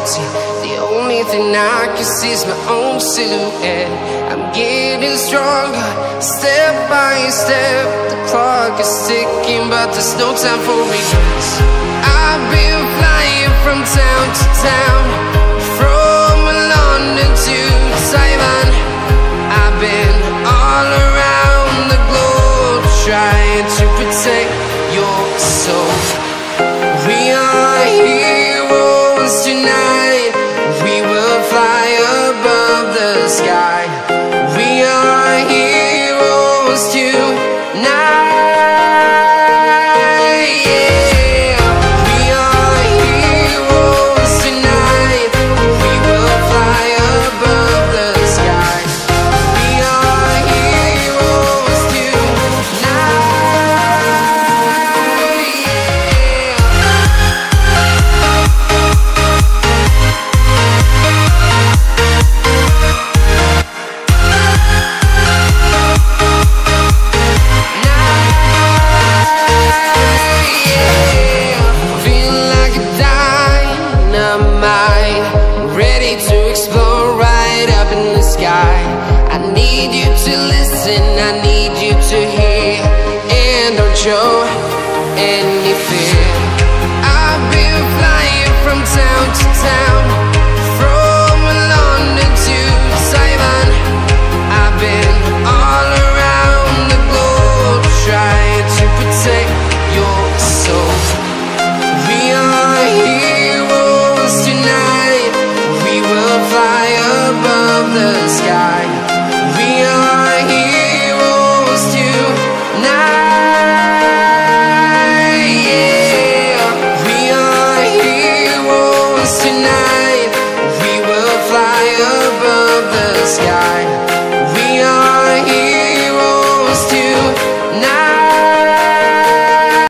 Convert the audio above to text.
empty. The only thing I can see is my own silhouette. I'm getting stronger, step by step. The clock is ticking, but there's no time for regrets. I've been flying from town to town, from London to Taiwan. I've been all around the globe, trying to protect your soul. We are heroes tonight. We will fly above the sky. We are heroes tonight. Yeah. We are heroes tonight. We will fly above the sky. We are heroes tonight. I need you to listen, I need you to hear, and don't show any fear. I've been flying from town to town, from London to Taiwan. I've been all around the globe, trying to protect your soul. We are heroes tonight. We will fly above the sky. We are heroes tonight. Yeah. We are heroes tonight.